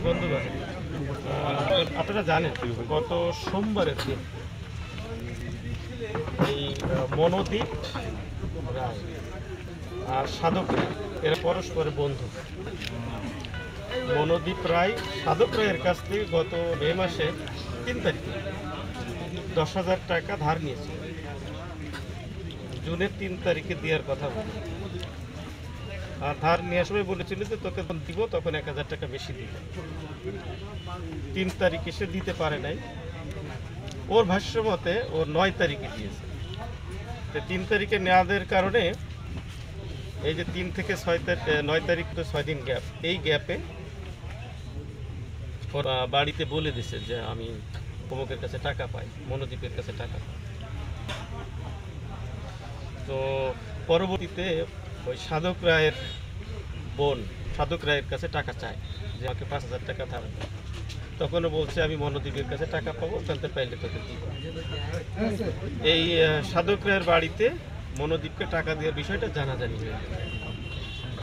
বন্ধুগণ, আপনারা জানেন গত সোমবারের দিন এই মনোদীপ রায় আর সাধক রায় এরা পরস্পরের বন্ধু। মনোদীপ রায় সাধক রায়ের কাছ থেকে গত মে মাসের 3 তারিখে 10,000 টাকা ধার নিয়েছিল। জুনের 3 তারিখে দেওয়ার কথা বলে, আর ধার নেওয়ার সময় বলেছিল যে তোকে দিব, তখন 1,000 টাকা বেশি দিব। 3 তারিখে সে দিতে পারে নাই। ওর ভাষ্য মতে ওর 9 তারিখে দিয়েছে। 3 তারিখে নেওয়াদের কারণে এই যে 3 থেকে 9 তারিখ তো 6 দিন গ্যাপ, এই গ্যাপে ওরা বাড়িতে বলে দিছে যে আমি অমুকের কাছে টাকা পাই, মনোদীপের কাছে টাকা পাই। তো পরবর্তীতে ওই সাধক রায়ের বোন সাধক রায়ের কাছে টাকা চায় যে আমাকে 5,000 টাকা ধার দেয়। তখনও বলছে আমি মনোদীপের কাছে টাকা পাবো, জানতে পাইলে তোকে দিব। এই সাধক রায়ের বাড়িতে মনোদীপকে টাকা দেওয়ার বিষয়টা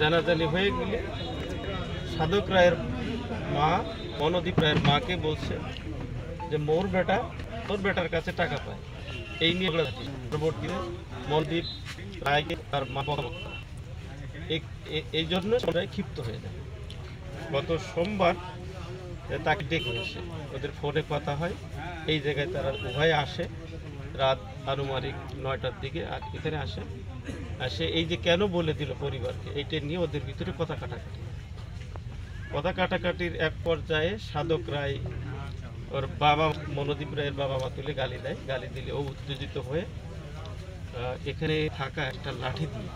জানাজানি হয়ে গেলে সাধক রায়ের মা মনোদীপ রায়ের মাকে বলছে যে মোর বেটার কাছে টাকা পায়। এই নিয়ে পরবর্তীতে মনোদীপ রায়কে তার মা এই জন্য সবাই ক্ষিপ্ত হয়ে যায়। গত সোমবার তাকে ডেকে এসে ওদের ফোনে কথা হয়। এই জায়গায় তারা উভয়ে আসে, রাত আনুমানিক 9টার দিকে এখানে আসে। এই যে কেন বলে দিল পরিবারকে, এইটা নিয়ে ওদের ভিতরে কথা কাটাকাটির এক পর্যায়ে সাধক রায় ওর বাবা মনোদীপ রায়ের বাবা মা তুলে গালি দেয়। গালি দিলে ও উত্তেজিত হয়ে এখানে থাকা একটা লাঠি দিয়ে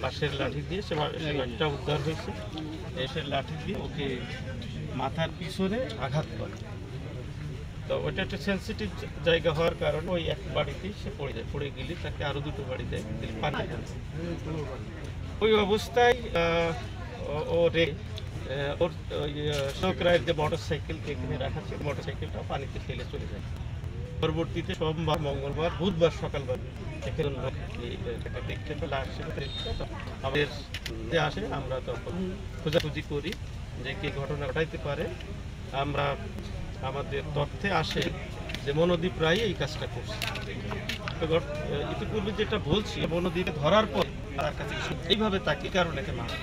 বাঁশের লাঠি দিয়ে সে লাঠিটা উদ্ধার হয়েছে। এসে লাঠি দিয়ে ওকে মাথার পিছনে আঘাত করে। তো ওটা একটা সেন্সিটিভ জায়গা হওয়ার কারণে ওই এক বাড়িতেই সে পড়ে গেলে তাকে আরও 2টো বাড়িতে পানি ফেলছে। ওই অবস্থায় ওর সাধক রায়ের যে মোটরসাইকেলকে এখানে রাখা ছিল, মোটরসাইকেলটা পানিতে ফেলে চলে যায়। পরবর্তীতে সোমবার, মঙ্গলবার, বুধবার সকালবেলা এখানে দেখতে পেলে আমাদের যে আসে, আমরা তখন খোঁজাখুঁজি করি যে কি ঘটনা ঘটাইতে পারে। আমরা আমাদের তথ্যে আসে যে মনোদীপ রায় এই কাজটা করছে। ইতিপূর্বে যেটা বলছি, মনোদীপে ধরার পর তার কাছে এইভাবে তাকে কারণে মারা।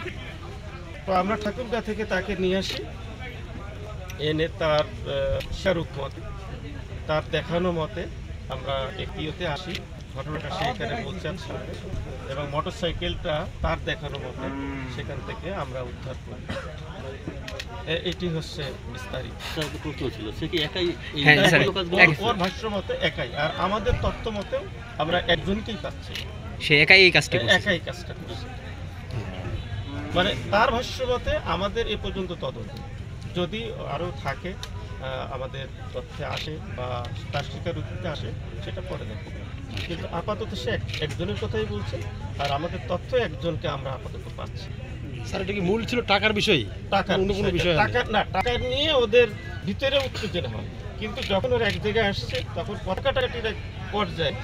তো আমরা ঠাকুরগা থেকে তাকে নিয়ে আসি, এনে তার শাহরুখ মতে তার দেখানো মতে আমরা একটিওতে আসি। ঘটনাটা সে এখানে বলছেন এবং মোটরসাইকেলটা তার দেখানো মতে সেখান থেকে আমরা উদ্ধার করি। এটি হচ্ছে বিস্তারিত। ওর ভাষ্য মতে একাই, আর আমাদের তথ্য মতে আমরা একজনকেই পাচ্ছি, সে একাই কাজটা করছে। মানে তার ভাষ্য মতে আমাদের এ পর্যন্ত তদন্ত, যদি আরও থাকে আমাদের তথ্যে আসে বা তার স্বীকারোক্তিতে আসে সেটা পরে দেখব। কিন্তু আপাতত সে একজনের কথাই বলছে, আর আমাদের তথ্য একজনকে আমরা আপাতত পাচ্ছি। স্যার, এটা কি মূল ছিল টাকার বিষয়? টাকা নিয়ে ওদের ভিতরে উত্তেজনা হয়, কিন্তু যখন ওরা এক জায়গায় আসছে তখন কাটাকাটির এক পর্যায়ে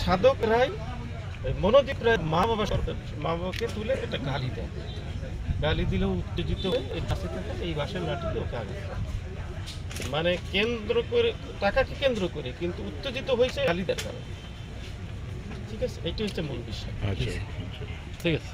সাধক রায় মনোদীপ রায়ের মা বাবাকে তুলে একটা গালি দিলেও উত্তেজিত হয়ে এই বাসে থাকে, এই বাসের লাঠিতে ওকে আঘাত করে। মানে টাকাকে কেন্দ্র করে কিন্তু উত্তেজিত হয়েছে গালি দেওয়ার কারণে। ঠিক আছে, এইটা হচ্ছে মূল বিষয়। ঠিক আছে।